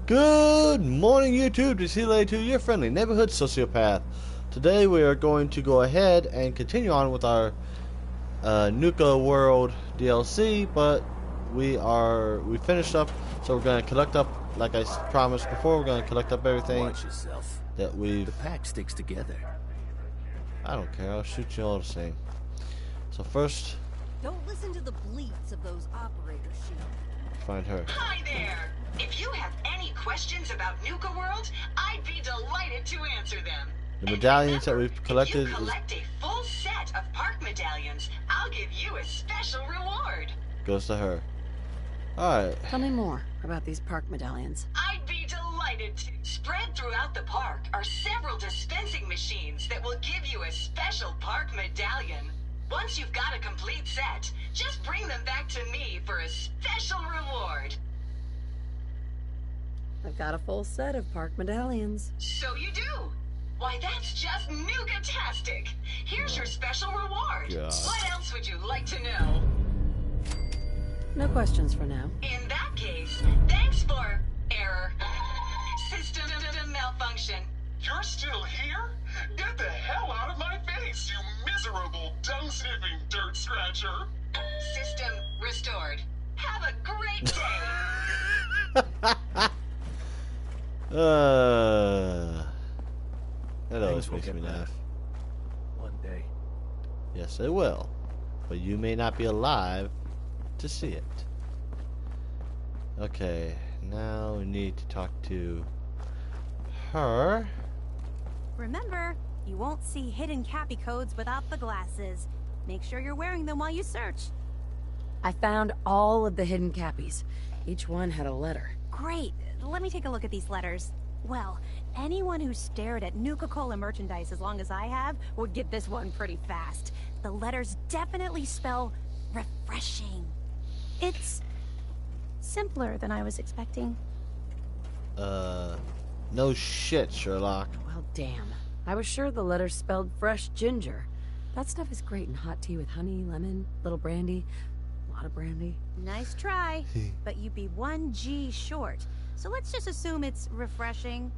Good morning, YouTube. This is heilo82's, your friendly neighborhood sociopath. Today we are going to go ahead and continue on with our Nuka World DLC, but we finished up, so we're going to collect up, like I promised before. We're going to collect up everything Watch yourself. that we've. The pack sticks together. I don't care. I'll shoot you all the same. So first, don't listen to the bleats of those operators. Find her. Hi there. If you have any questions about Nuka World, I'd be delighted to answer them. The medallions that we've collected. If you collect a full set of park medallions, I'll give you a special reward. Goes to her. Alright. Tell me more about these park medallions. I'd be delighted to. Spread throughout the park are several dispensing machines that will give you a special park medallion. Once you've got a complete set, just bring them back to me for a special reward. I've got a full set of park medallions. So you do? Why, that's just Nuka-tastic. Here's your special reward. God. What else would you like to know? No questions for now. In that case, thanks for error. System malfunction. You're still here? Get the hell out of my face, you miserable, dung-sniffing dirt scratcher! System restored. Have a great day. That always makes me laugh. One day. Yes, it will. But you may not be alive to see it. Okay, now we need to talk to her. Remember, you won't see hidden cappy codes without the glasses. Make sure you're wearing them while you search. I found all of the hidden cappies. Each one had a letter. Great. Let me take a look at these letters. Well, anyone who stared at Nuka-Cola merchandise as long as I have would get this one pretty fast. The letters definitely spell refreshing. It's simpler than I was expecting. No shit, Sherlock. Well, damn. I was sure the letters spelled fresh ginger. That stuff is great in hot tea with honey, lemon, little brandy, a lot of brandy. Nice try, but you'd be 1 G short. So let's just assume it's refreshing.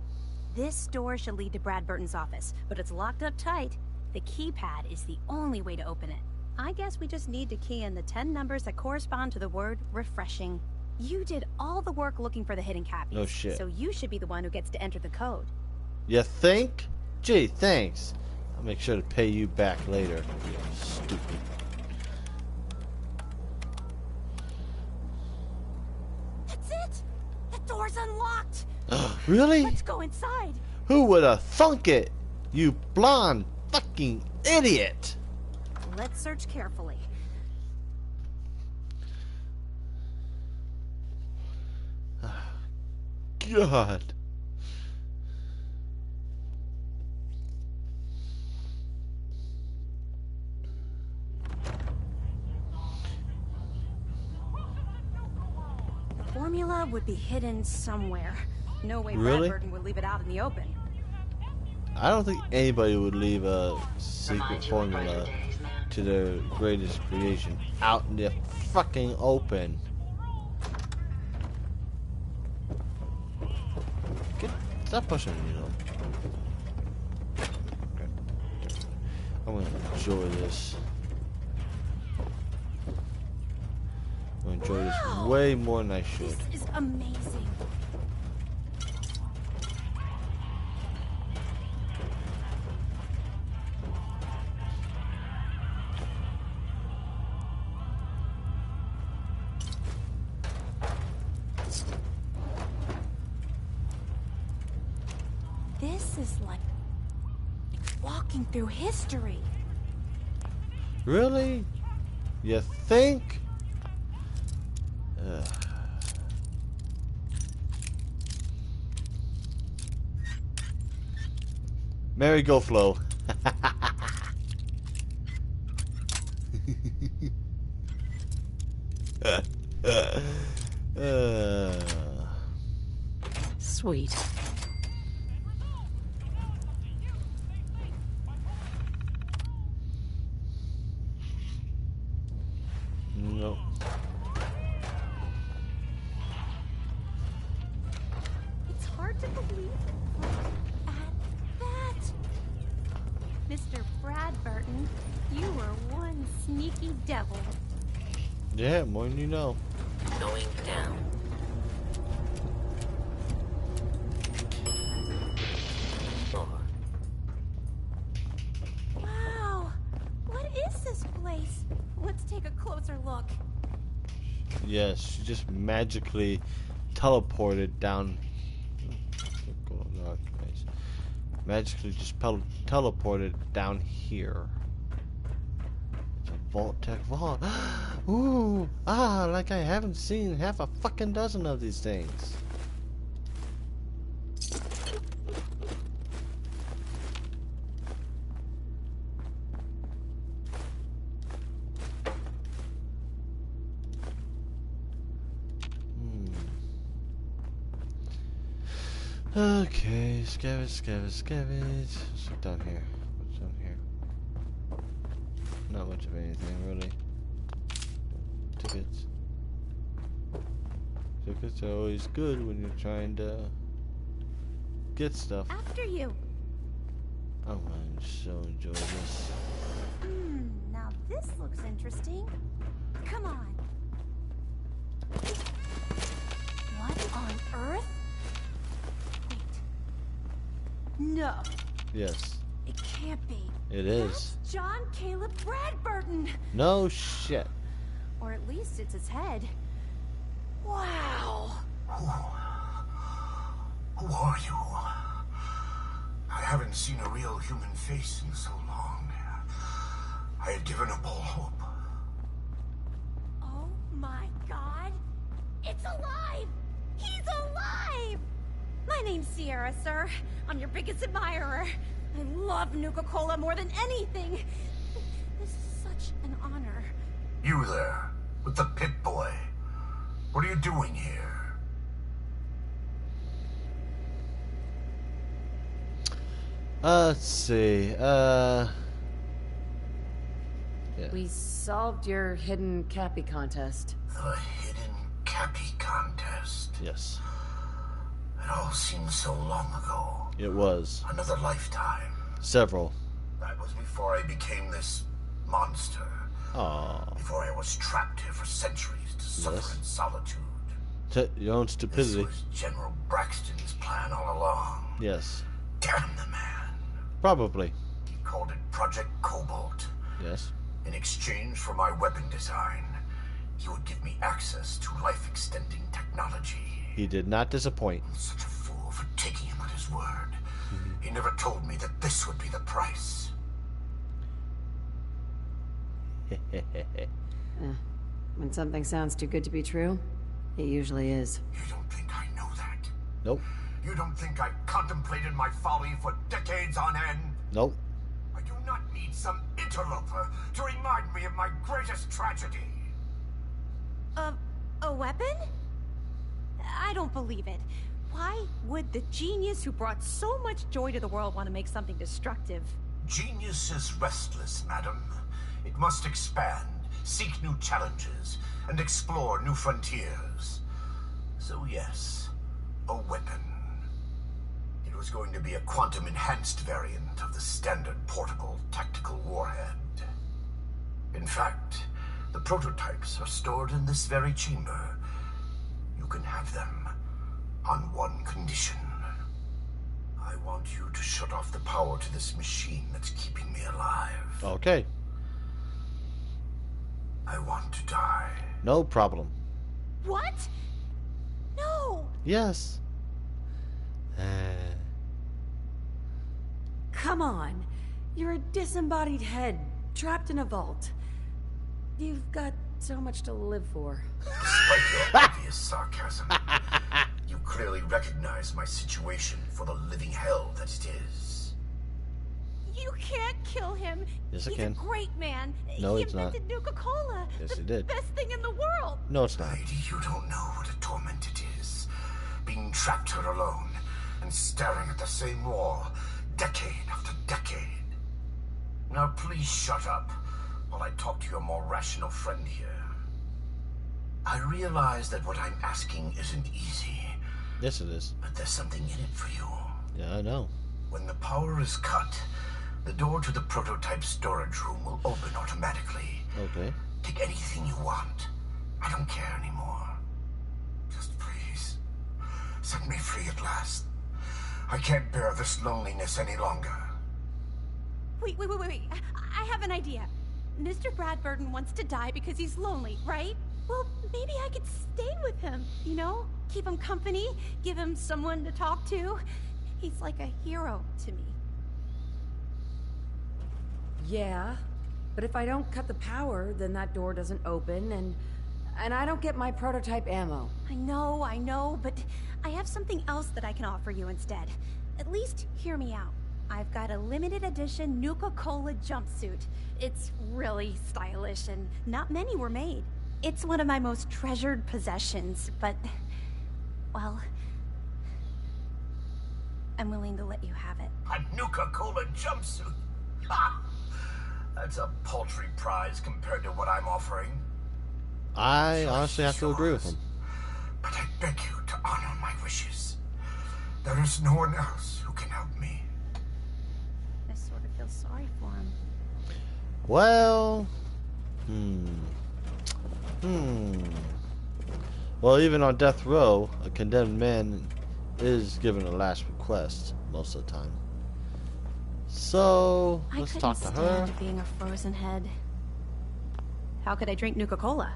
This door should lead to Brad Burton's office, but it's locked up tight. The keypad is the only way to open it. I guess we just need to key in the 10 numbers that correspond to the word refreshing. You did all the work looking for the hidden cappies. No shit. So you should be the one who gets to enter the code. You think? Gee, thanks. I'll make sure to pay you back later. Stupid. That's it! The door's unlocked! Really? Let's go inside! Who would have thunk it? You blonde fucking idiot! Let's search carefully. God. The formula would be hidden somewhere. No way Really? Brad Burton would leave it out in the open. I don't think anybody would leave a secret formula to their greatest creation out in the fucking open. Stop pushing me, though. I'm gonna enjoy this. I'm gonna enjoy this way more than I should. This is amazing. This is like walking through history. Really? You think? Ugh. Mary Go Flow. Sweet. hard to believe. Look at that. Mr. Bradburton, you were one sneaky devil. Yeah, more than you know. Going down. Wow, what is this place? Let's take a closer look. Yes, she just magically teleported down. Magically just teleported down here. It's a vault tech vault. Ooh, like I haven't seen half a fucking dozen of these things. Okay, scavenge. Let's look down here. What's down here? Not much of anything, really. Tickets. Tickets are always good when you're trying to get stuff. After you. Oh, I so enjoy this. Now this looks interesting. Come on. What on earth? No. Yes, It can't be. it is. That's John Caleb Bradburton. No shit. Or at least it's his head. Wow. Who are you? I haven't seen a real human face in so long. I had given up all hope. Oh my god. It's alive! He's alive! My name's Sierra, sir. I'm your biggest admirer. I love Nuka-Cola more than anything. This is such an honor. You there, with the pit boy. What are you doing here? Let's see. Yeah. We solved your hidden Cappy contest. The hidden Cappy contest. Yes, It all seems so long ago. it was. Another lifetime. Several. That was before I became this monster. Aww. Before I was trapped here for centuries to suffer Yes. in solitude. Your own This stupidity. was General Braxton's plan all along. Yes. Damn the man. Probably. He called it Project Cobalt. Yes. In exchange for my weapon design, he would give me access to life-extending technology. He did not disappoint. I'm such a fool for taking him at his word. He never told me that this would be the price. When something sounds too good to be true, it usually is. You don't think I know that? Nope. You don't think I contemplated my folly for decades on end? Nope. I do not need some interloper to remind me of my greatest tragedy. A weapon? I don't believe it. Why would the genius who brought so much joy to the world want to make something destructive? Genius is restless, madam. It must expand, seek new challenges, and explore new frontiers. So yes, a weapon. It was going to be a quantum-enhanced variant of the standard portable tactical warhead. In fact, the prototypes are stored in this very chamber. You can have them on one condition. I want you to shut off the power to this machine that's keeping me alive. Okay. I want to die. No problem. What? No! Yes. Come on. You're a disembodied head, trapped in a vault. You've got so much to live for. Despite your obvious sarcasm, you clearly recognize my situation for the living hell that it is. You can't kill him. Yes, I He's can. a great man. No, he it's not. invented Nuka-Cola. Yes, the he did. best thing in the world. No, it's not. Lady, you don't know what a torment it is. Being trapped here alone and staring at the same wall, decade after decade. Now please shut up while I talk to your more rational friend here. I realize that what I'm asking isn't easy, Yes, it is. But there's something in it for you. Yeah, I know. When the power is cut, the door to the prototype storage room will open automatically. Okay. Take anything you want. I don't care anymore. Just please, set me free at last. I can't bear this loneliness any longer. Wait. I have an idea. Mr. Bradburton wants to die because he's lonely, right? Well, maybe I could stay with him, you know? Keep him company, give him someone to talk to. He's like a hero to me. Yeah, but if I don't cut the power, then that door doesn't open, and I don't get my prototype ammo. I know, but I have something else that I can offer you instead. At least hear me out. I've got a limited edition Nuka-Cola jumpsuit. It's really stylish and not many were made. It's one of my most treasured possessions, but, well, I'm willing to let you have it. A Nuka-Cola jumpsuit? Ha! That's a paltry prize compared to what I'm offering. I honestly have to agree with him. But I beg you to honor my wishes. There is no one else who can help me. I sort of feel sorry for him. Well, Well, even on death row, a condemned man is given a last request most of the time. So, let's talk to her. I couldn't stand being a frozen head. How could I drink Nuka-Cola?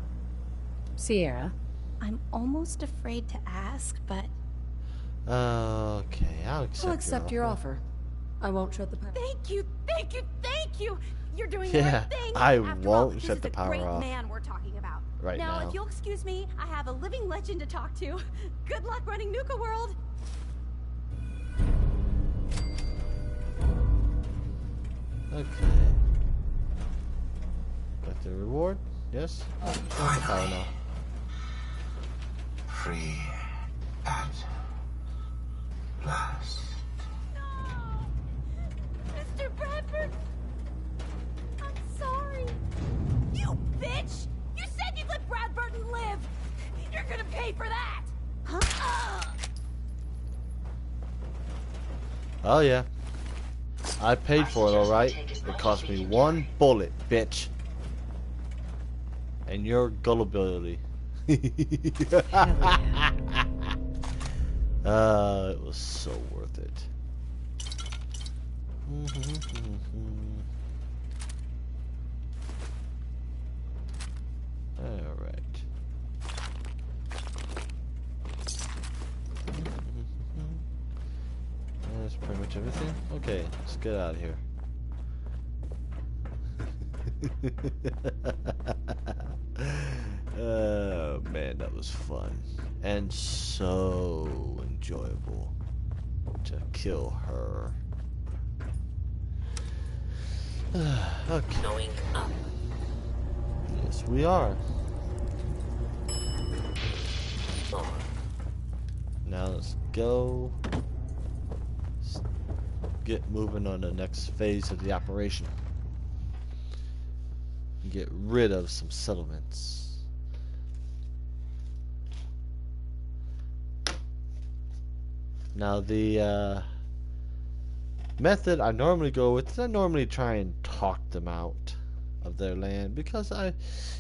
Sierra? I'm almost afraid to ask, but... Okay, I'll I'll accept your offer. I won't shut the power. Thank you! You're doing the Yeah, right thing! I After all, won't this shut is the a power great off. man we're talking about. Right now. If you'll excuse me, I have a living legend to talk to. Good luck running Nuka World! Okay. Got the reward? Yes? Got the power now. Free at last. Mr. Bradford! I'm sorry. You bitch! You said you'd let Bradburton live! You're gonna pay for that! Huh? Oh yeah. I paid for it, alright. It cost me 1 bullet, bitch. And your gullibility. It was so worth it. Alright. That's pretty much everything. Okay, let's get out of here. Oh man, that was fun and so enjoyable to kill her. Okay. Going up. Yes, we are. More. Now let's go. Get moving on the next phase of the operation. Get rid of some settlements. Now the method I normally go with is I normally try and talk them out of their land, because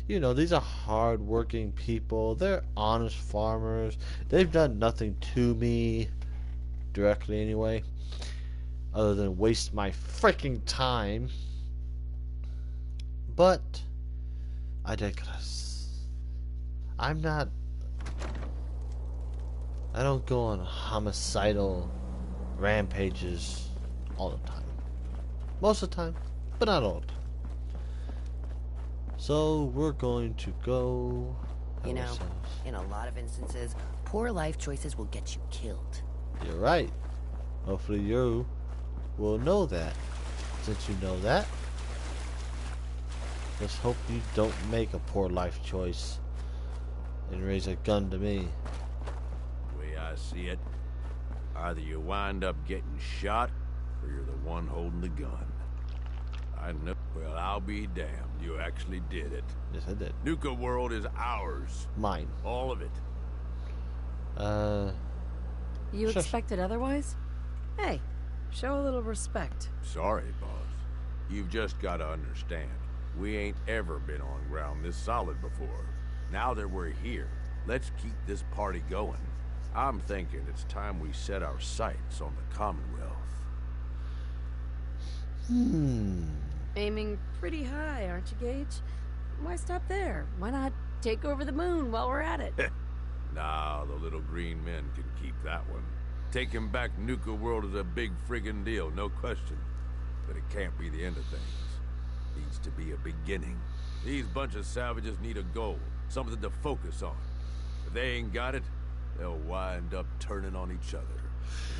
these are hard-working people. They're honest farmers. They've done nothing to me directly anyway, other than waste my freaking time. But I digress. I don't go on homicidal rampages all the time. Most of the time, but not all the time. So we're going to go. You know, in a lot of instances, poor life choices will get you killed. You're right. Hopefully you will know that. Since you know that, let's hope you don't make a poor life choice and raise a gun to me. The way I see it, either you wind up getting shot, or you're the one holding the gun. I know. Well, I'll be damned. You actually did it. Yes, I did. Nuka World is ours. Mine. All of it. You expected otherwise? Hey, show a little respect. Sorry, boss. You've just got to understand. We ain't ever been on ground this solid before. Now that we're here, let's keep this party going. I'm thinking it's time we set our sights on the Commonwealth. Aiming pretty high, aren't you, Gage? Why stop there? Why not take over the moon while we're at it? Nah, the little green men can keep that one. Taking back Nuka World is a big friggin' deal, no question. But it can't be the end of things. Needs to be a beginning. These bunch of savages need a goal, something to focus on. If they ain't got it, they'll wind up turning on each other.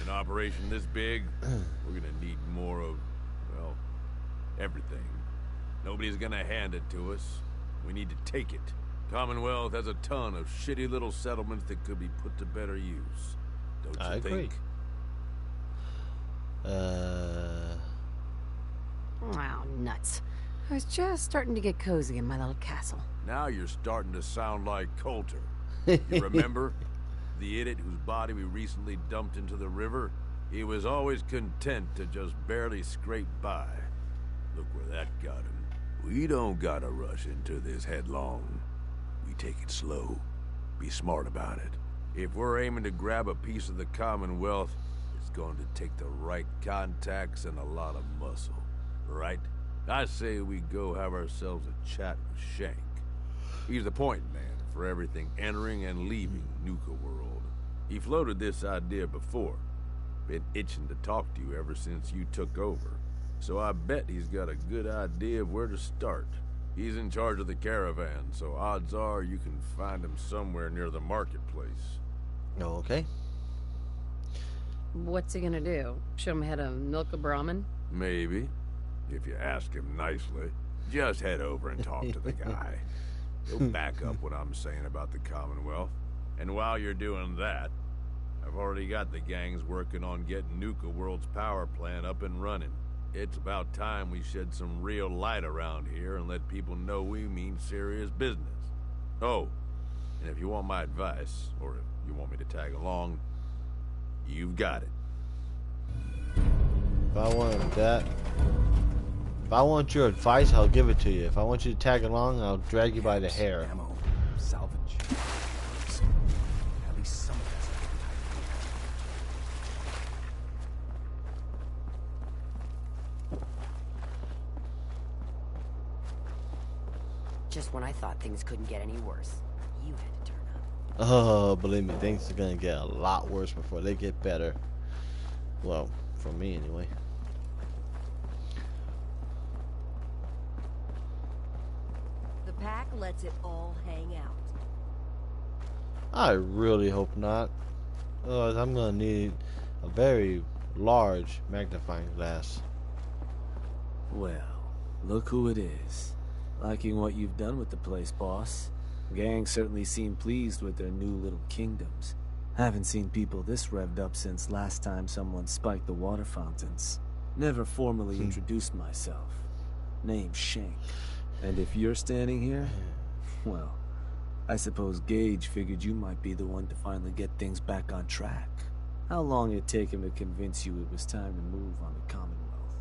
In an operation this big, we're gonna need more of, well, everything. Nobody's gonna hand it to us. We need to take it. Commonwealth has a ton of shitty little settlements that could be put to better use. Don't you I agree. think? Wow, nuts. I was just starting to get cozy in my little castle. Now you're starting to sound like Coulter. You remember? The idiot whose body we recently dumped into the river? He was always content to just barely scrape by. Look where that got him. We don't gotta rush into this headlong. We take it slow. Be smart about it. If we're aiming to grab a piece of the Commonwealth, it's going to take the right contacts and a lot of muscle. Right? I say we go have ourselves a chat with Shank. He's the point man for everything entering and leaving Nuka World. He floated this idea before. Been itching to talk to you ever since you took over. So I bet he's got a good idea of where to start. He's in charge of the caravan, so odds are you can find him somewhere near the marketplace. Okay. What's he gonna do? Show him how to milk a Brahmin? Maybe. If you ask him nicely. Just head over and talk to the guy. He'll back up what I'm saying about the Commonwealth. And while you're doing that, I've already got the gangs working on getting Nuka World's power plant up and running. It's about time we shed some real light around here and let people know we mean serious business. Oh, and if you want my advice, or if you want me to tag along, you've got it. If I want that, if I want your advice, I'll give it to you. If I want you to tag along, I'll drag you by the hair. Ammo, salvage. At least some of that's Just when I thought things couldn't get any worse, you had to turn up. Oh, believe me, things are gonna get a lot worse before they get better. Well, for me anyway. The pack lets it all hang out. I really hope not. Otherwise, I'm gonna need a very large magnifying glass. Well, look who it is. Liking what you've done with the place, boss. Gang certainly seem pleased with their new little kingdoms. Haven't seen people this revved up since last time someone spiked the water fountains. Never formally introduced myself. Name's Shank. And if you're standing here, well, I suppose Gage figured you might be the one to finally get things back on track. How long it'd take him to convince you it was time to move on the Commonwealth?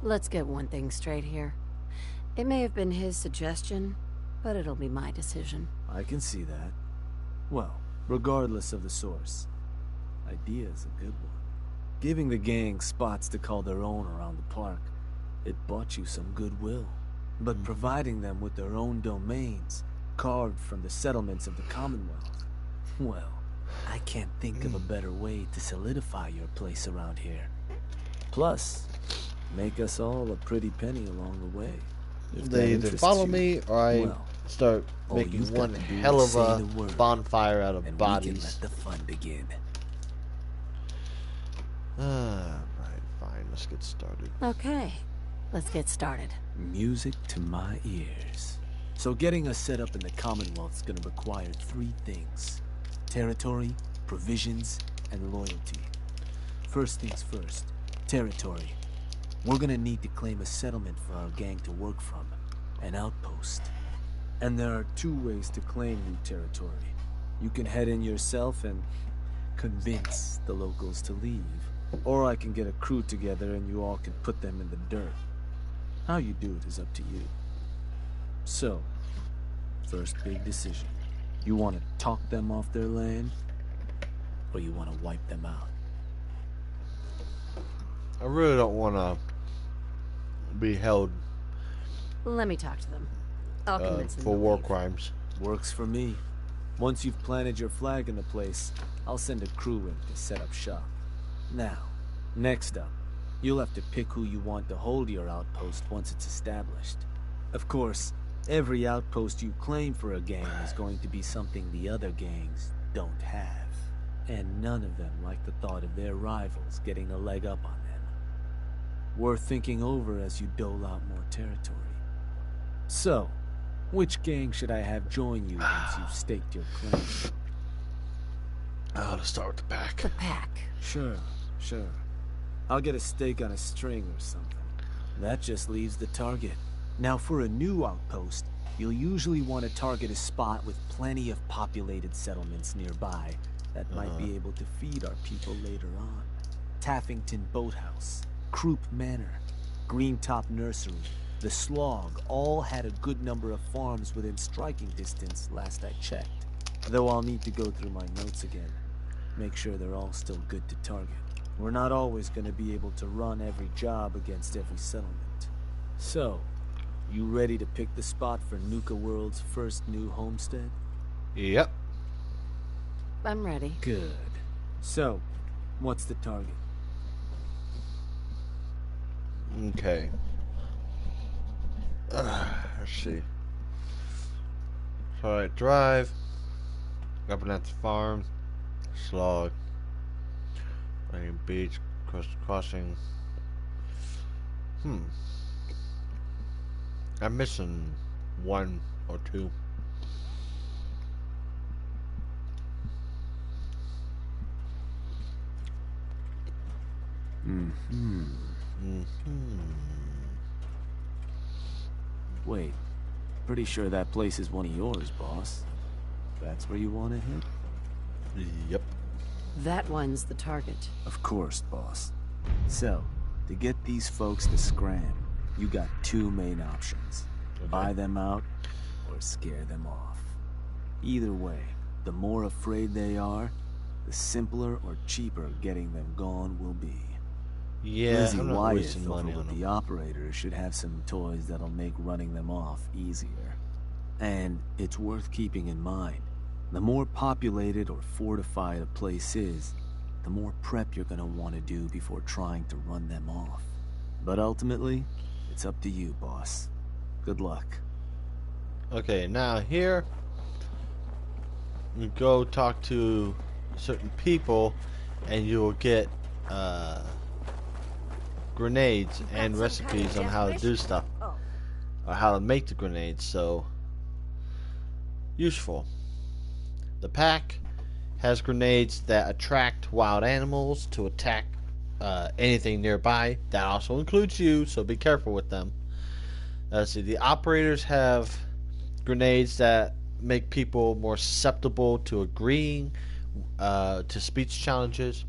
Let's get one thing straight here. It may have been his suggestion, but it'll be my decision. I can see that. Well, regardless of the source, idea's a good one. Giving the gang spots to call their own around the park, it bought you some goodwill. But providing them with their own domains, carved from the settlements of the Commonwealth, well, I can't think of a better way to solidify your place around here. Plus, make us all a pretty penny along the way. If that They either interests follow you, me or I well, start all making you've one got to do hell is of say a the word, bonfire out of and bodies. we can let the fun begin. Right, fine, let's get started. Okay, let's get started. Music to my ears. So getting us set up in the Commonwealth is gonna require three things: territory, provisions, and loyalty. First things first, territory. We're gonna need to claim a settlement for our gang to work from, an outpost. And there are two ways to claim new territory. You can head in yourself and, convince the locals to leave, or I can get a crew together and you all can put them in the dirt. How you do it is up to you. So, first big decision. You want to talk them off their land, or you want to wipe them out? I really don't want to be held Let me talk to them. I'll convince them for to war leave. crimes. Works for me. Once you've planted your flag in the place, I'll send a crew in to set up shop. Now, next up, you'll have to pick who you want to hold your outpost once it's established. Of course, every outpost you claim for a gang is going to be something the other gangs don't have. And none of them like the thought of their rivals getting a leg up on them. Worth thinking over as you dole out more territory. So, which gang should I have join you once you've staked your claim? Let's start with the pack. The pack. Sure. I'll get a stake on a string or something. That just leaves the target. Now for a new outpost, you'll usually want to target a spot with plenty of populated settlements nearby that might be able to feed our people later on. Taffington Boathouse, Croup Manor, Greentop Nursery, the Slog all had a good number of farms within striking distance last I checked. Though I'll need to go through my notes again. Make sure they're all still good to target. We're not always going to be able to run every job against every settlement. So, you ready to pick the spot for Nuka World's first new homestead? Yep. I'm ready. Good. So, what's the target? Okay. Let's see. Alright, Drive. Governance Farm. Slog. Lane Beach. Crossing. I'm missing one or two. Wait, pretty sure that place is one of yours, boss. That's where you want to hit? Yep. That one's the target. Of course, boss. So, to get these folks to scram, you got two main options. Buy them out, or scare them off. Either way, the more afraid they are, the simpler or cheaper getting them gone will be. Yeah, Lizzie I'm not Wyatt wasting over money with on the them. operators should have some toys that'll make running them off easier. And it's worth keeping in mind. The more populated or fortified a place is, the more prep you're gonna want to do before trying to run them off. But ultimately, it's up to you, boss. Good luck. Okay, now here you go talk to certain people and you'll get grenades and recipes on how to do stuff or how to make the grenades, so useful. The pack has grenades that attract wild animals to attack anything nearby. That also includes you, so be careful with them. Let's see, the operators have grenades that make people more susceptible to agreeing to speech challenges,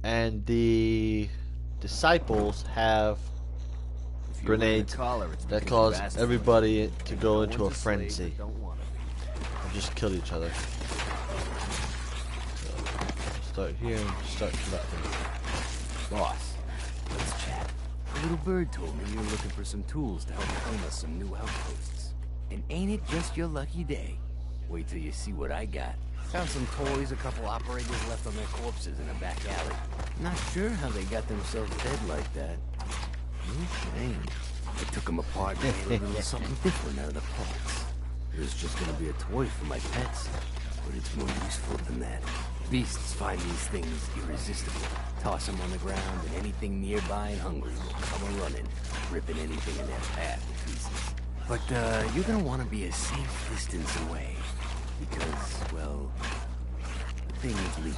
and the disciples have grenades that cause everybody to go into a frenzy and just kill each other. So, start here and start collecting. Boss, let's chat. A little bird told me you're looking for some tools to help claim us some new outposts. And ain't it just your lucky day? Wait till you see what I got. Found some toys a couple operators left on their corpses in a back alley. Not sure how they got themselves dead like that. No shame. I took them apart and made a little something different out of the parts. It was just gonna be a toy for my pets, but it's more useful than that. Beasts find these things irresistible. Toss them on the ground, and anything nearby and hungry will come a-running, ripping anything in their path to pieces. But, you're gonna want to be a safe distance away. Because, well, things leak.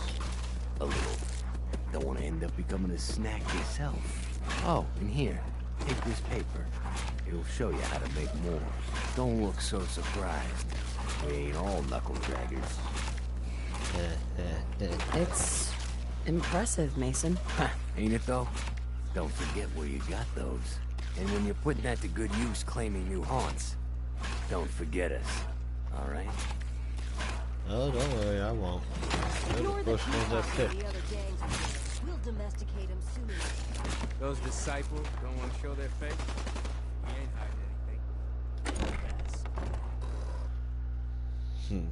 A little. Don't want to end up becoming a snack yourself. Oh, and here, take this paper. It'll show you how to make more. Don't look so surprised. We ain't all knuckle draggers. It's impressive, Mason. Ain't it though? Don't forget where you got those. And when you're putting that to good use claiming new haunts, don't forget us. Alright? Oh, don't worry, I won't. They're the first ones I picked. We'll domesticate them soon. Those disciples don't want to show their face? We ain't hiding anything.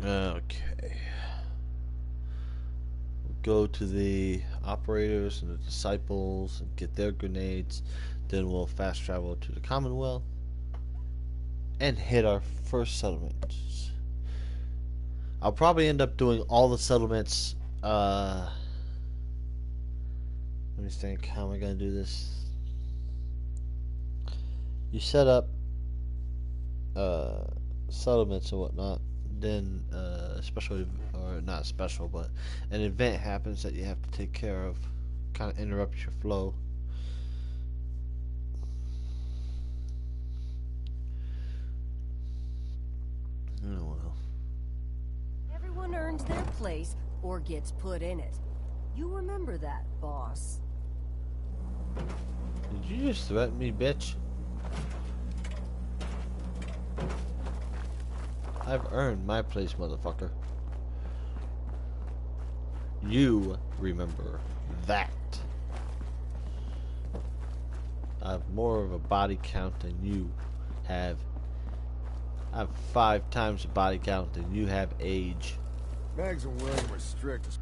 Okay. We'll go to the operators and the disciples and get their grenades. Then we'll fast travel to the Commonwealth and hit our first settlements. I'll probably end up doing all the settlements. Let me think. How am I going to do this? You set up settlements and whatnot. Then special, or not special, but an event happens that you have to take care of. Kind of interrupts your flow. Oh well. Everyone earns their place or gets put in it. You remember that, boss. Did you just threaten me, bitch? I've earned my place, motherfucker. You remember that. I have more of a body count than you have. I have 5 times the body count than you have age. Mags and William are strict.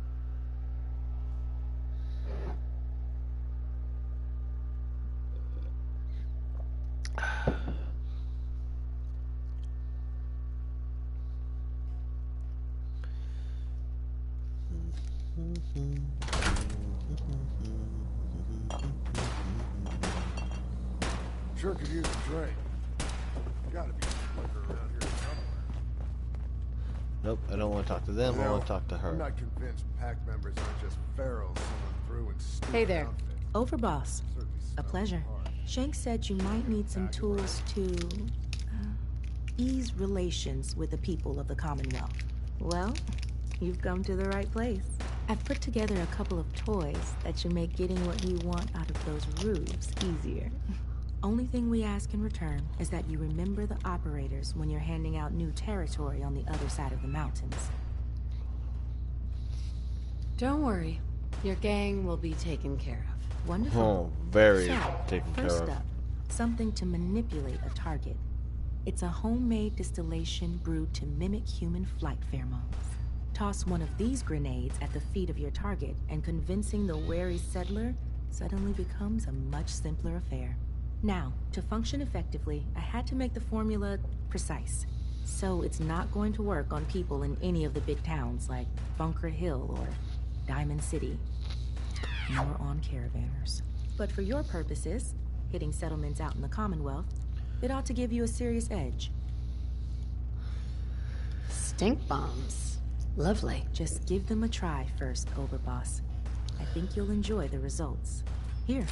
Sure could use a drink. Gotta be liquor around here somewhere. Nope, I don't want to talk to them. I want to talk to her. I'm not convinced pack members aren't just pharaohs someone threw in stupid Hey there. outfits. Overboss. Certainly A smells pleasure. hard. Shank said you might need some tools to ease relations with the people of the Commonwealth. Well, you've come to the right place. I've put together a couple of toys that should make getting what you want out of those roofs easier. Only thing we ask in return is that you remember the operators when you're handing out new territory on the other side of the mountains. Don't worry. Your gang will be taken care of. Wonderful. Oh, very So, taken care first of. up, something to manipulate a target. It's a homemade distillation brewed to mimic human flight pheromones. Toss one of these grenades at the feet of your target, and convincing the wary settler suddenly becomes a much simpler affair. Now, to function effectively, I had to make the formula precise. So it's not going to work on people in any of the big towns like Bunker Hill or Diamond City, nor on caravanners. But for your purposes, hitting settlements out in the Commonwealth, it ought to give you a serious edge. Stink bombs. Lovely. Just give them a try first, Overboss. I think you'll enjoy the results. Here.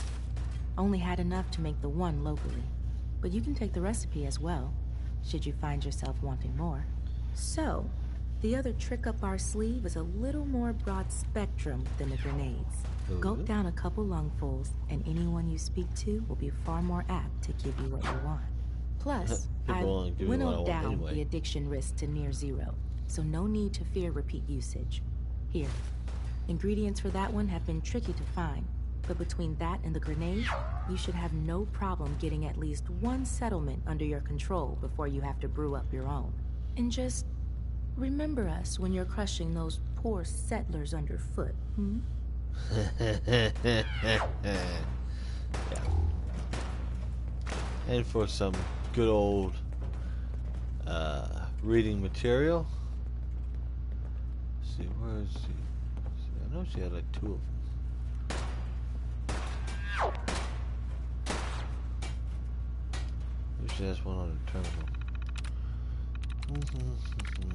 Only had enough to make the one locally, but you can take the recipe as well, should you find yourself wanting more. So, the other trick up our sleeve is a little more broad spectrum than the grenades. Gulp down a couple lungfuls, and anyone you speak to will be far more apt to give you what you want. Plus, I People won't give you what I winnowed want down anyway. the addiction risk to near zero, so no need to fear repeat usage. Here, ingredients for that one have been tricky to find, but between that and the grenade, you should have no problem getting at least one settlement under your control before you have to brew up your own. And just remember us when you're crushing those poor settlers underfoot, hmm? Yeah. And for some good old reading material. Let's see, where is she? I know she had like 2 of them. Maybe she has one on her terminal. Nope. This one here,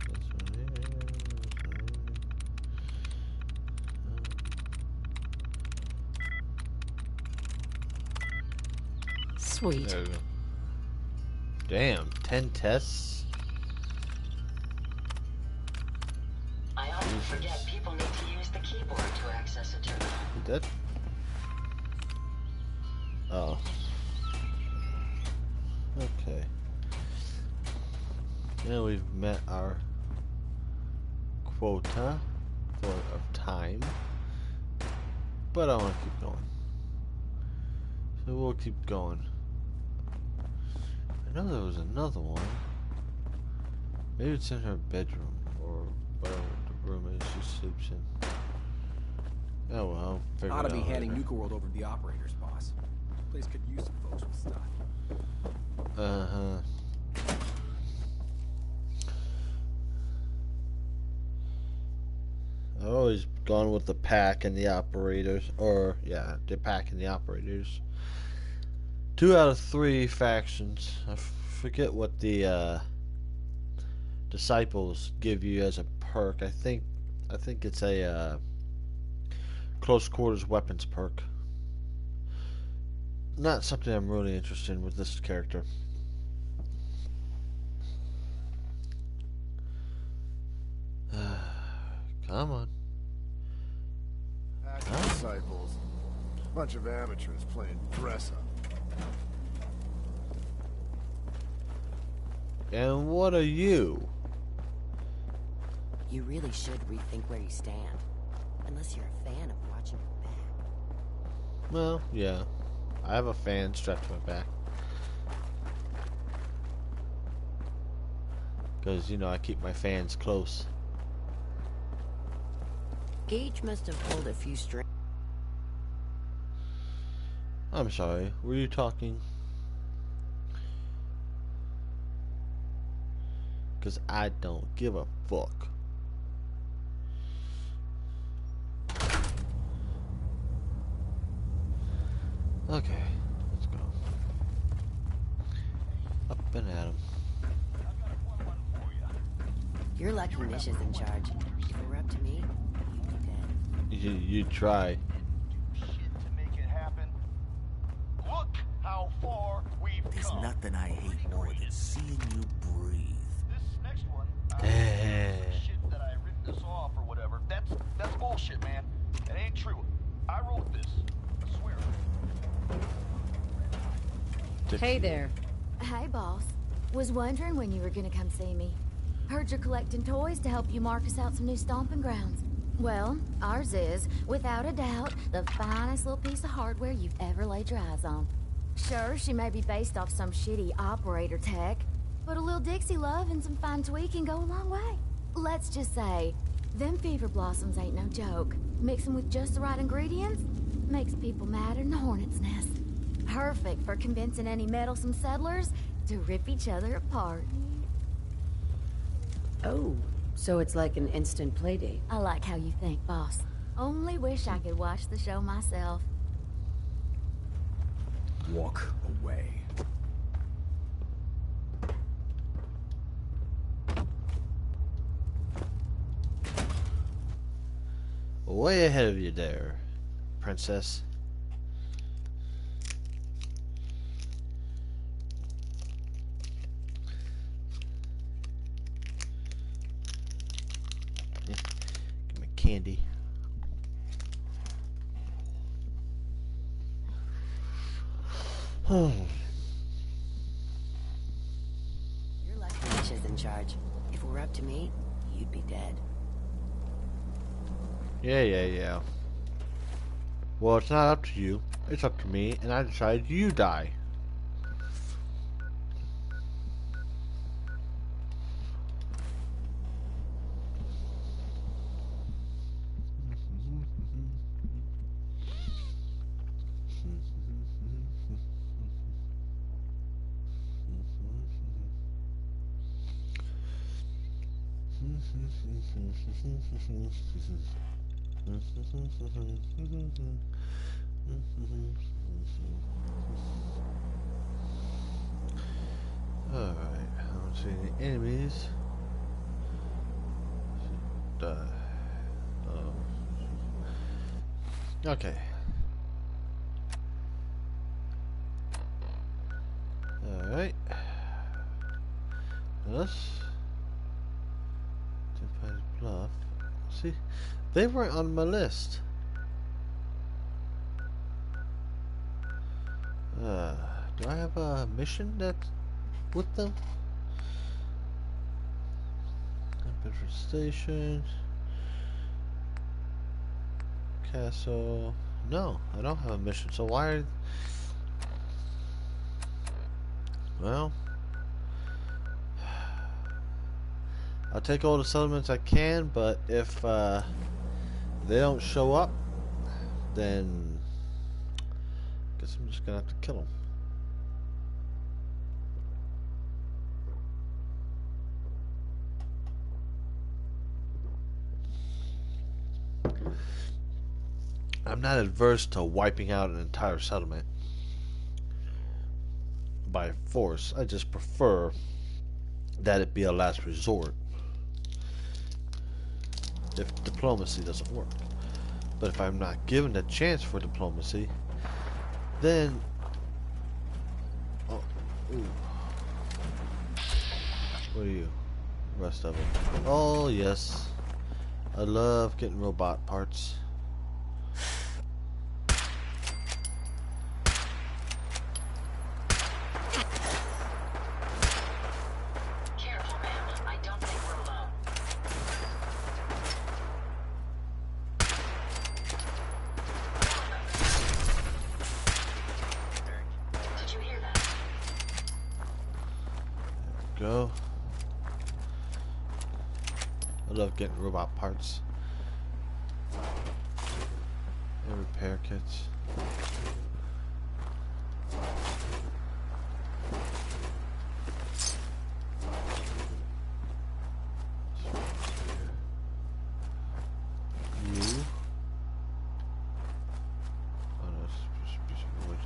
this one here. Sweet. There we go. Damn, 10 tests? I often forget people need to use the keyboard to access a terminal. That? Oh. Okay. Now we've met our quota of time. But I want to keep going. So we'll keep going. I know there was another one. Maybe it's in her bedroom or whatever the room is she sleeps in. Oh well, I'll figure it out. Ought to be handing later. Nuka World over to the operators, boss. Place could use some folks with stuff. Uh-huh. I've always gone with the pack and the operators, or yeah, the pack and the operators. 2 out of 3 factions. I forget what the disciples give you as a perk. I think it's a close quarters weapons perk. Not something I'm really interested in with this character. Come on. Pack of disciples. Bunch of amateurs playing dress up. And what are you? You really should rethink where you stand. Unless you're a fan of watching your back. Well, yeah. I have a fan strapped to my back. Because, you know, I keep my fans close. Gage must have pulled a few strings. I'm sorry, were you talking? Because I don't give a fuck. Okay, let's go. Up and at 'em. You're lucky Nish is in charge. If it were up to me, you'd be dead. You try. How far we've There's come. nothing I hate more than seeing you breathe. This next one, shit that I ripped this off or whatever. That's bullshit, man. It ain't true. I wrote this. I swear. Hey there. Hey, boss. Was wondering when you were gonna come see me. Heard you're collecting toys to help you mark us out some new stomping grounds. Well, ours is, without a doubt, the finest little piece of hardware you've ever laid your eyes on. Sure, she may be based off some shitty operator tech, but a little Dixie love and some fine tweaking go a long way. Let's just say, them fever blossoms ain't no joke. Mix them with just the right ingredients, makes people madder than a hornet's nest. Perfect for convincing any meddlesome settlers to rip each other apart. Oh, so it's like an instant playdate. I like how you think, boss. Only wish I could watch the show myself. Walk away. Way ahead of you there, princess. Yeah, give me candy. You're lucky Nish is in charge. If it were up to me, you'd be dead. Yeah. Well, it's not up to you. It's up to me, and I decided you die. Alright, I don't see any enemies. Die. Oh. Okay. this. Tempest Bluff. See, they weren't on my list. Do I have a mission that's with them? Bedford Station. Castle. No, I don't have a mission. So why are... Well, I'll take all the settlements I can, but if they don't show up, then I guess I'm just gonna have to kill them. I'm not adverse to wiping out an entire settlement by force. I just prefer that it be a last resort if diplomacy doesn't work. But if I'm not given a chance for diplomacy, then ooh. What are you? Rest of it. Oh yes, I love getting robot parts. Go. I love getting robot parts and repair kits. You. Oh no, it's just a piece of wood.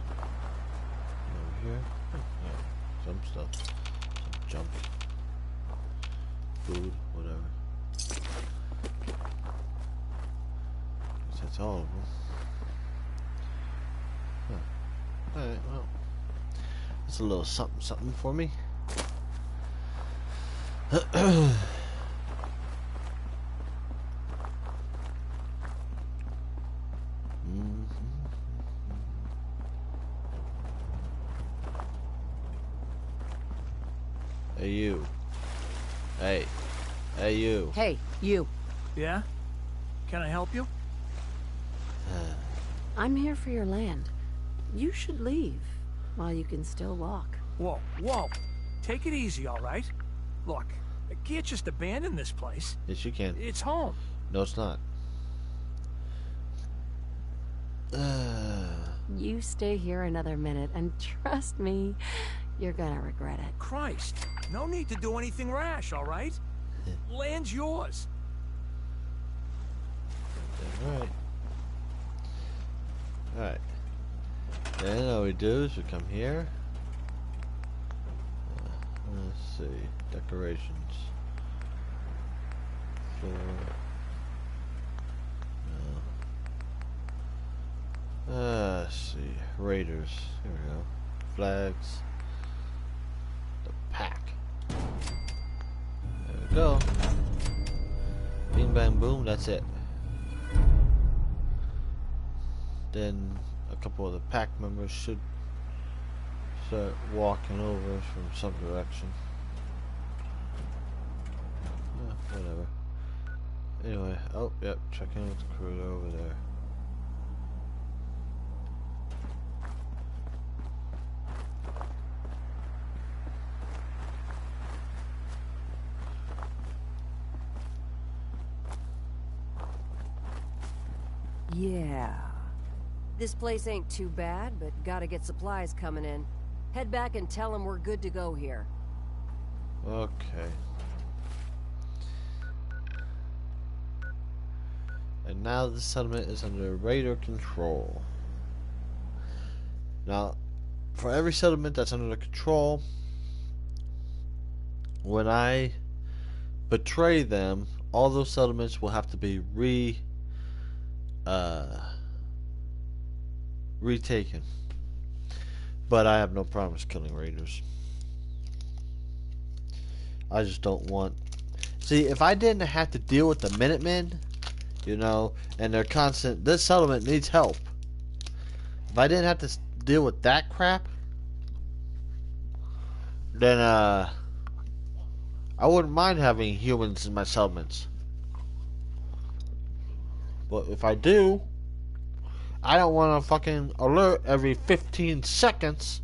Over here. Oh, yeah, some stuff. Junk, food, whatever. Guess that's all of them. Huh. Alright, well. That's a little something something for me. Hey you. Hey. Hey you. Hey, you. Yeah? Can I help you? I'm here for your land. You should leave while you can still walk. Whoa, whoa. Take it easy, all right? Look, I can't just abandon this place. Yes, you can. It's home. No, it's not. You stay here another minute, and trust me, you're gonna regret it. Christ, no need to do anything rash, all right? Land's yours. Alright. Alright. Then all we do is we come here. Let's see. Decorations. Floor. No. Let's see. Raiders. Here we go. Flags. The pack. There we go. Bing bang boom, that's it. Then a couple of the pack members should start walking over from some direction. Whatever. Anyway, oh yep, checking out the crew over there. Yeah. This place ain't too bad, but gotta get supplies coming in. Head back and tell them we're good to go here. Okay. And now the settlement is under raider control. Now, for every settlement that's under the control, when I betray them, all those settlements will have to be retaken. But I have no problems killing raiders. I just don't want... See, if I didn't have to deal with the Minutemen, you know, and their constant... This settlement needs help. If I didn't have to deal with that crap, then, I wouldn't mind having humans in my settlements. But if I do, I don't want to fucking alert every 15 seconds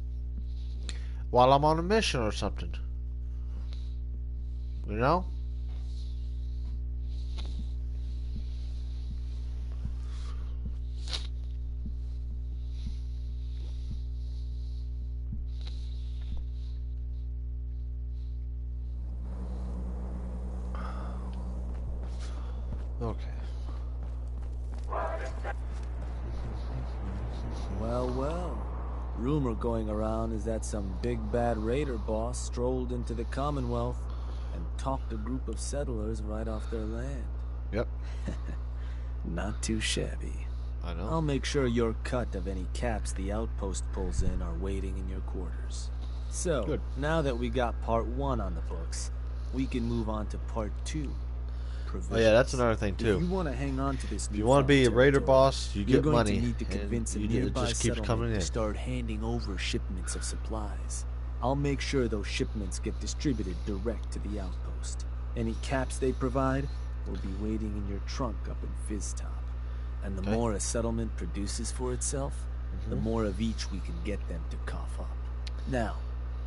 while I'm on a mission or something. You know? Okay. Well, well. Rumor going around is that some big bad raider boss strolled into the Commonwealth and talked a group of settlers right off their land. Yep. Not too shabby. I know. I'll make sure your cut of any caps the outpost pulls in are waiting in your quarters. So, Good. now that we got part 1 on the books, we can move on to part 2. Oh yeah, that's another thing too. If you want to hang on to this, if you want to be a raider boss, you you're get going money, to need to convince and a nearby it just keeps settlement coming in. to start handing over shipments of supplies. I'll make sure those shipments get distributed direct to the outpost. Any caps they provide will be waiting in your trunk up in Fizztop. And the more a settlement produces for itself, the more of each we can get them to cough up. Now,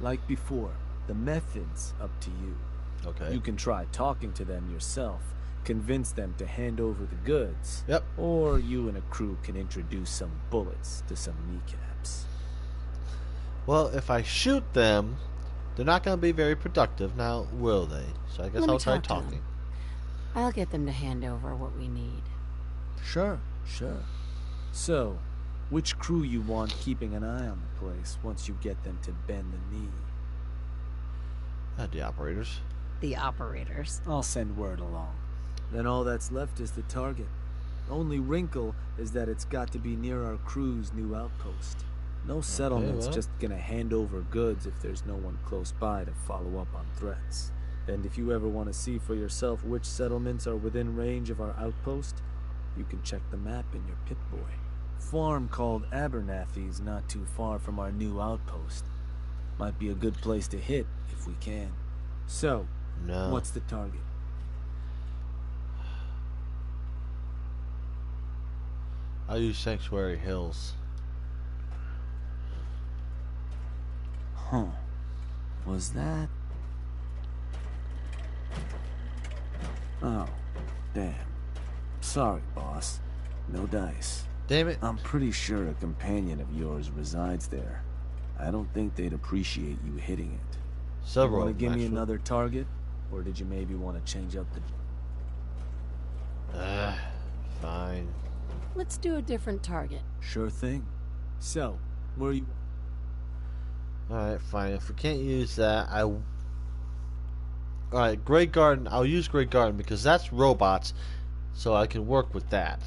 like before, the method's up to you. Okay. You can try talking to them yourself, convince them to hand over the goods. Yep. Or you and a crew can introduce some bullets to some kneecaps. Well, if I shoot them, they're not going to be very productive now, will they? So I guess Let me I'll try talk to them. talking. I'll get them to hand over what we need. Sure. So, which crew you want keeping an eye on the place once you get them to bend the knee? The operators. The operators. I'll send word along. Then all that's left is the target. Only wrinkle is that it's got to be near our crew's new outpost. No settlement's just gonna hand over goods if there's no one close by to follow up on threats. And if you ever want to see for yourself which settlements are within range of our outpost, you can check the map in your Pip-Boy. Farm called Abernathy's not too far from our new outpost. Might be a good place to hit if we can. So, what's the target? I'll use Sanctuary Hills. Huh. Was that... Oh, damn. Sorry, boss. No dice. Damn it. I'm pretty sure a companion of yours resides there. I don't think they'd appreciate you hitting it. Several. Want to give me actually. another target? Or did you maybe want to change up the... Fine. Let's do a different target. Sure thing. So, where you... Alright, fine. If we can't use that, Alright, Great Garden. I'll use Great Garden because that's robots, so I can work with that.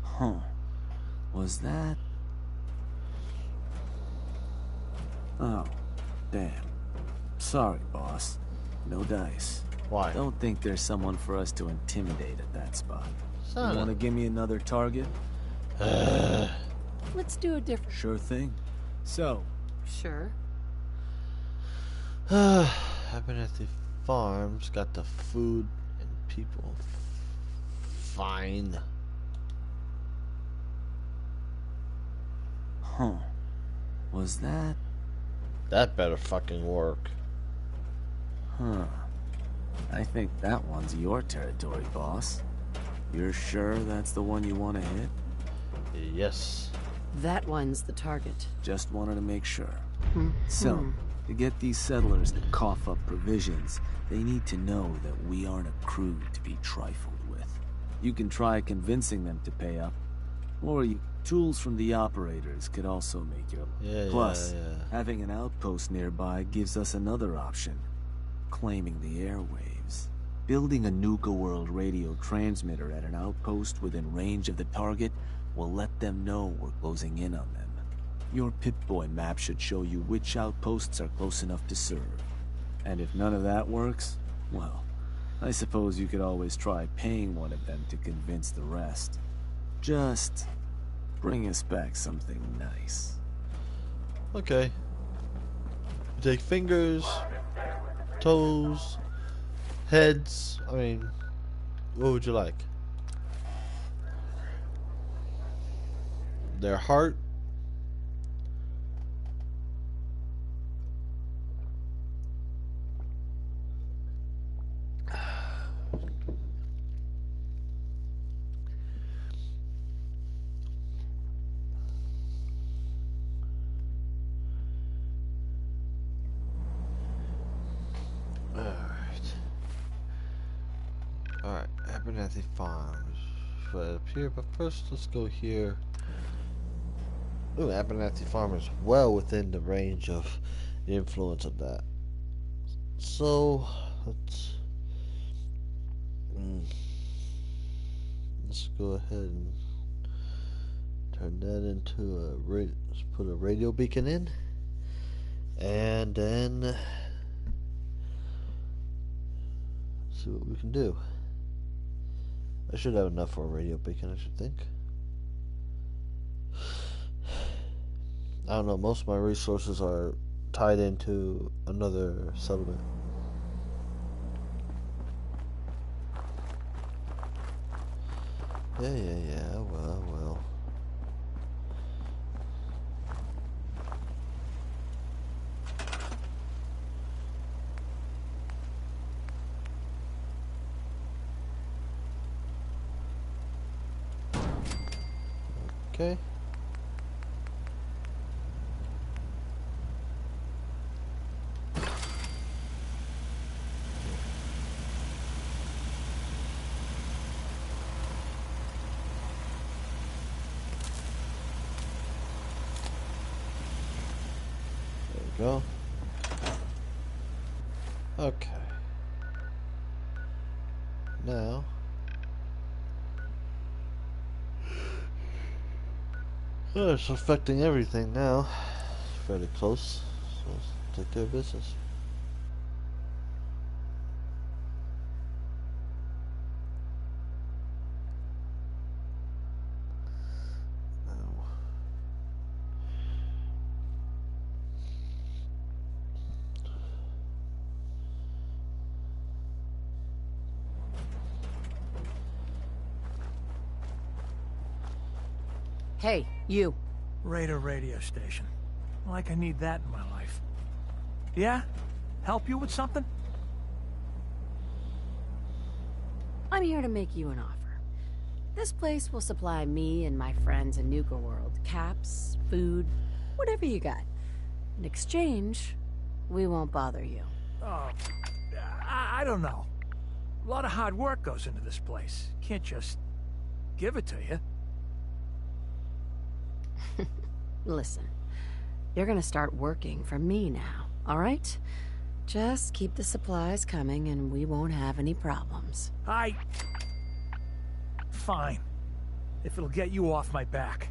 Huh. Was that... Oh, damn. Sorry, boss. No dice. Why? Don't think there's someone for us to intimidate at that spot. You want to give me another target? Let's do a different... Sure thing. So... Sure. I've been at the farms, got the food and people. Fine. Huh. Was that... That better fucking work. Huh. I think that one's your territory, boss. You're sure that's the one you want to hit? Yes. That one's the target. Just wanted to make sure. So, to get these settlers to cough up provisions, they need to know that we aren't a crew to be trifled with. You can try convincing them to pay up, or tools from the operators could also make your... Plus, having an outpost nearby gives us another option. Claiming the airwaves. Building a Nuka World radio transmitter at an outpost within range of the target will let them know we're closing in on them. Your Pip-Boy map should show you which outposts are close enough to serve. And if none of that works, well, I suppose you could always try paying one of them to convince the rest. Just bring us back something nice. Okay. You take fingers, toes, heads. I mean, what would you like? Their heart. Alright, Abernathy Farms. Up here, but first let's go here. Ooh, Abernathy Farm is well within the range of the influence of that. So let's go ahead and turn that into a let's put a radio beacon in, and then see what we can do. I should have enough for a radio beacon, I should think. I don't know, most of my resources are tied into another settlement. Yeah, well. Okay. There we go. Okay. Now it's affecting everything now. It's fairly close, so let's take care of business. Hey, you. Raider radio station. Like I need that in my life. Yeah? Help you with something? I'm here to make you an offer. This place will supply me and my friends in Nuka World caps, food, whatever you got. In exchange, we won't bother you. Oh, I don't know. A lot of hard work goes into this place. Can't just give it to you. Listen, you're gonna start working for me now, alright? Just keep the supplies coming and we won't have any problems. Fine. If it'll get you off my back.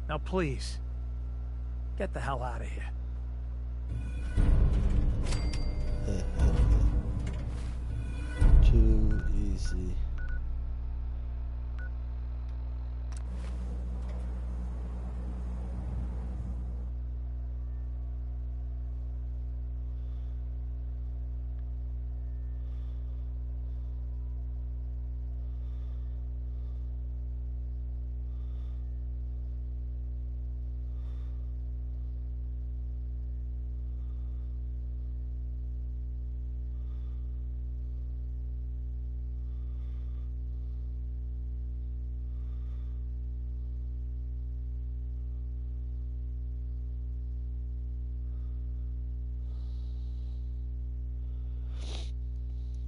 Now please, get the hell out of here. Too easy.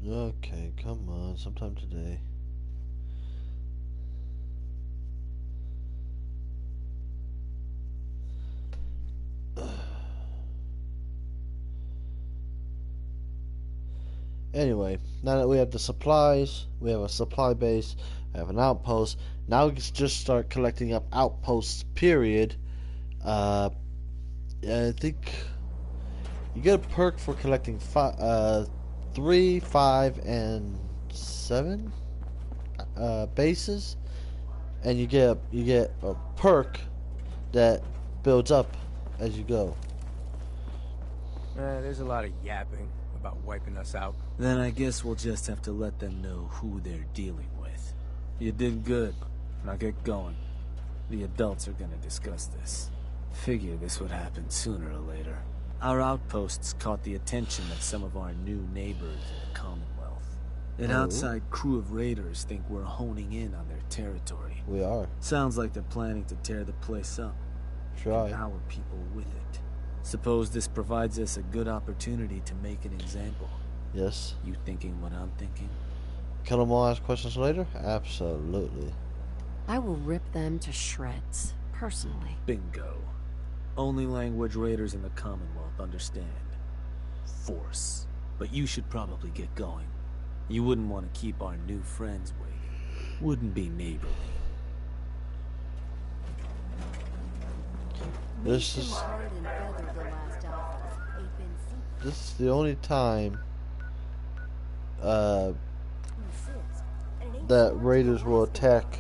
Okay, come on, sometime today. Anyway, now that we have the supplies, we have a supply base, we have an outpost. Now we can just start collecting up outposts, period. I think you get a perk for collecting 3, 5, and 7 bases, and you get a perk that builds up as you go. There's a lot of yapping about wiping us out. Then I guess we'll just have to let them know who they're dealing with. You did good. Now get going. The adults are gonna discuss this. Figure this would happen sooner or later. Our outposts caught the attention of some of our new neighbors in the Commonwealth. An outside crew of raiders think we're honing in on their territory. We are. Sounds like they're planning to tear the place up. Try. And our people with it. Suppose this provides us a good opportunity to make an example. Yes. You thinking what I'm thinking? Can them all ask questions later? Absolutely. I will rip them to shreds, personally. Bingo. Only language raiders in the Commonwealth understand. Force. But you should probably get going. You wouldn't want to keep our new friends waiting. Wouldn't be neighborly. This is the only time that raiders will attack.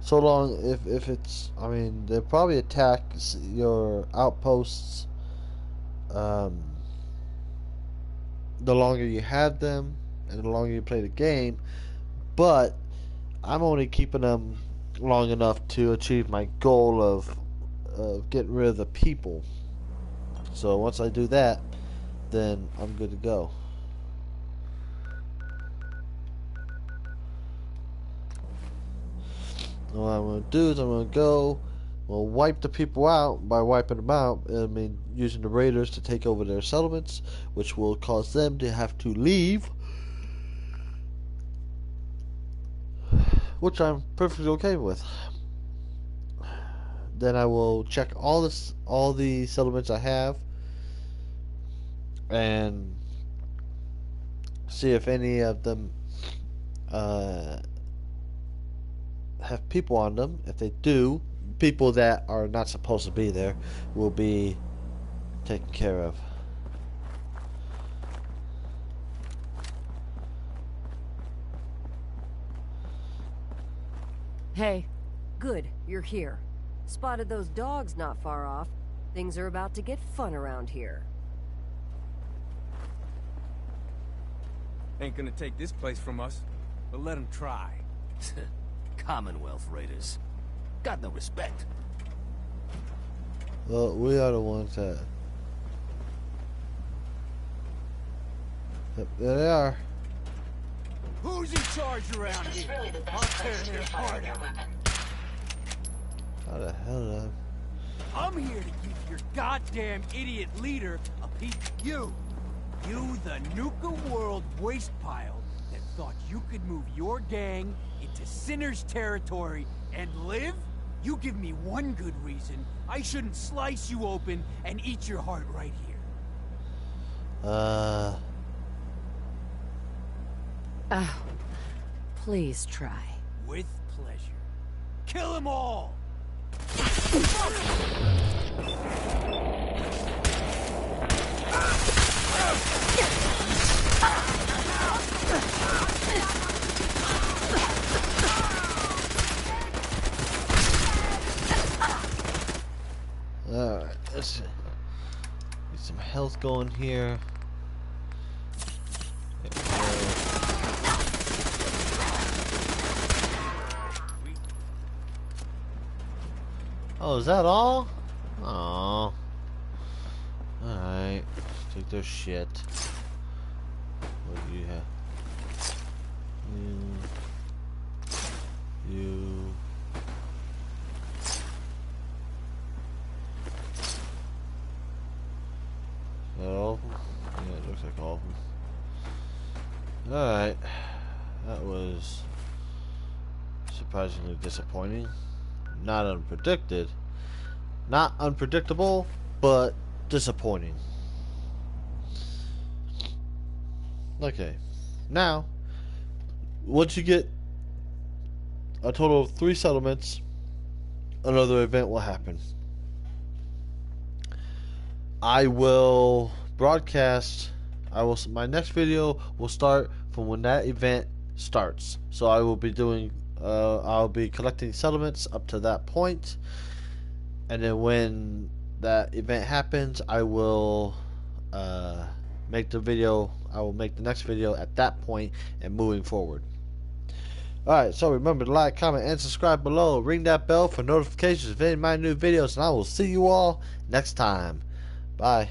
So long if it's, I mean, they'll probably attack your outposts the longer you have them and the longer you play the game, but I'm only keeping them long enough to achieve my goal of getting rid of the people. So once I do that, then I'm good to go. What I'm going to do is I'm going to go, we'll wipe the people out. By wiping them out, I mean using the raiders to take over their settlements, which will cause them to have to leave, which I'm perfectly okay with. Then I will check all the settlements I have and see if any of them have people on them. If they do, people that are not supposed to be there will be taken care of. Hey, good, you're here. Spotted those dogs not far off. Things are about to get fun around here. Ain't gonna take this place from us, but let them try. Commonwealth raiders. Got no respect. Well, we are the ones that... Yep, there they are. Who's in charge around here? Really the I'll best tear place to their fire heart your out. weapon. How the hell did I... I'm here to give your goddamn idiot leader a piece of you. You, the Nuka World waste pile that thought you could move your gang into Sinner's territory and live? You give me one good reason I shouldn't slice you open and eat your heart right here. Oh, please try. With pleasure. Kill them all! Alright, let's get some health going here. Oh, is that all? Oh. Alright. Take their shit. What do you have? You. Is that all of them? Yeah, it looks like all of them. Alright. That was surprisingly disappointing. Not unpredicted. Not unpredictable, but disappointing. Okay. Now, once you get a total of 3 settlements, another event will happen. I will broadcast. My next video will start from when that event starts. So I will be doing. I'll be collecting settlements up to that point, and then when that event happens, I will make the video. I will make the next video at that point and moving forward. Alright, so remember to like, comment, and subscribe below. Ring that bell for notifications of any of my new videos, and I will see you all next time. Bye.